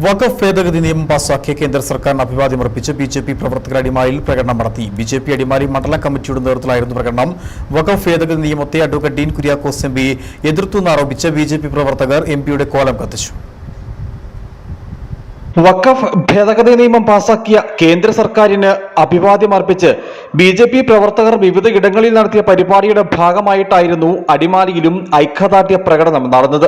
വഖഫ് ഭേദഗതി നിയമം പാസാക്കിയ കേന്ദ്ര സർക്കാരിന് അഭിവാദ്യമർപ്പിച്ച് ബിജെപി പ്രവർത്തകർ അടിമാലിയിൽ പ്രകടനം നടത്തി. ബിജെപി അടിമാലി മണ്ഡലം കമ്മിറ്റിയുടെ നേതൃത്വത്തിലായിരുന്നു പ്രകടനം. വഖഫ് ഭേദഗതി നിയമത്തെ അഡ്വക്കേറ്റ് ഡീൻ കുര്യാക്കോസ് എംപി എതിർത്തുവെന്നാരോപിച്ച് ബിജെപി പ്രവർത്തകർ എംപിയുടെ കോലം കത്തിച്ചു. വഖഫ് ഭേദഗതി നിയമം പാസാക്കിയ കേന്ദ്ര സർക്കാരിന് അഭിവാദ്യമർപ്പിച്ച് ബിജെപി പ്രവർത്തകർ വിവിധ ഇടങ്ങളിൽ നടത്തിയ പരിപാടിയുടെ ഭാഗമായിട്ടായിരുന്നു അടിമാലിയിലും ഐക്യദാർഢ്യ പ്രകടനം നടന്നത്.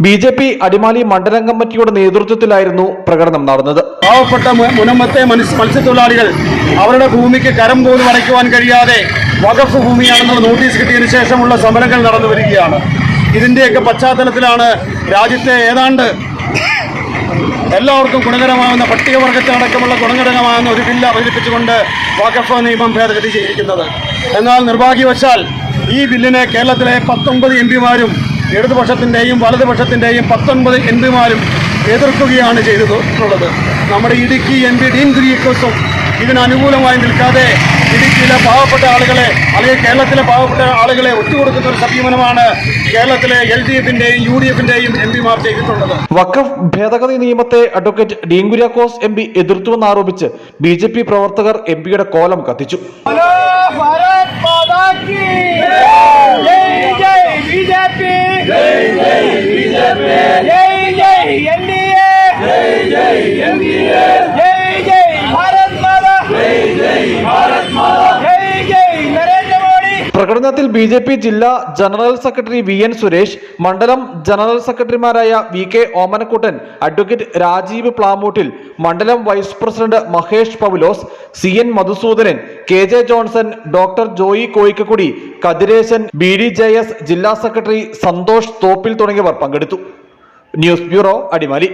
ബിജെപി അടിമാലി മണ്ഡലം കമ്മിറ്റിയുടെ നേതൃത്വത്തിലായിരുന്നു പ്രകടനം നടന്നത്. പാവപ്പെട്ട മുനമ്പത്തെ മത്സ്യത്തൊഴിലാളികൾ അവരുടെ ഭൂമിക്ക് കരം പോലും അടയ്ക്കുവാൻ കഴിയാതെ വഖഫ് ഭൂമിയാണെന്നുള്ള നോട്ടീസ് കിട്ടിയതിനു ശേഷമുള്ള സമരങ്ങൾ നടന്നു വരികയാണ്. ഇതിന്റെയൊക്കെ പശ്ചാത്തലത്തിലാണ് രാജ്യത്തെ ഏതാണ്ട് എല്ലാവർക്കും ഗുണകരമാകുന്ന പട്ടികവർഗത്തിനടക്കമുള്ള ഗുണകരമാകുന്ന ഒരു ബില്ല് അവതരിപ്പിച്ചുകൊണ്ട് വഖഫ് നിയമം ഭേദഗതി ചെയ്തിരിക്കുന്നത്. എന്നാൽ നിർഭാഗ്യവശാൽ ഈ ബില്ലിനെ കേരളത്തിലെ 19 എംപിമാരും ഇടതുപക്ഷത്തിൻ്റെയും വലതുപക്ഷത്തിൻ്റെയും 19 എംപിമാരും എതിർക്കുകയാണ് ചെയ്തിട്ടുള്ളത്. നമ്മുടെ ഇടുക്കി എംപി ഡീൻ കുര്യാക്കോസും ഇതിനനുകൂലമായി നിൽക്കാതെ ഇടുക്കിയിലെ പാവപ്പെട്ട ആളുകളെ അല്ലെങ്കിൽ കേരളത്തിലെ പാവപ്പെട്ട ആളുകളെ ഒറ്റുകൊടുക്കുന്ന ഒരു സമീപനമാണ് കേരളത്തിലെ LDF-ന്റെയും UDF-ന്റെയും എംപിമാർ ചെയ്തിട്ടുള്ളത്. വഖഫ് ഭേദഗതി നിയമത്തെ അഡ്വക്കേറ്റ് ഡീൻ കുര്യാക്കോസ് എംപി എതിർത്തുവെന്നാരോപിച്ച് ബിജെപി പ്രവർത്തകർ എംപിയുടെ കോലം കത്തിച്ചു. പ്രകടനത്തിൽ ബിജെപി ജില്ലാ ജനറൽ സെക്രട്ടറി VN സുരേഷ്, മണ്ഡലം ജനറൽ സെക്രട്ടറിമാരായ VK ഓമനക്കുട്ടൻ, അഡ്വക്കേറ്റ് രാജീവ് പ്ലാമൂട്ടിൽ, മണ്ഡലം vice president Mahesh Paulose, CN Madhusoodanan, KJ Johnson, doctor Joy Koikkakudy, Kathiresan, BDJS ജില്ലാ സെക്രട്ടറി സന്തോഷ് തോപ്പിൽ തുടങ്ങിയവർ പങ്കെടുത്തു. News bureau, Adimali.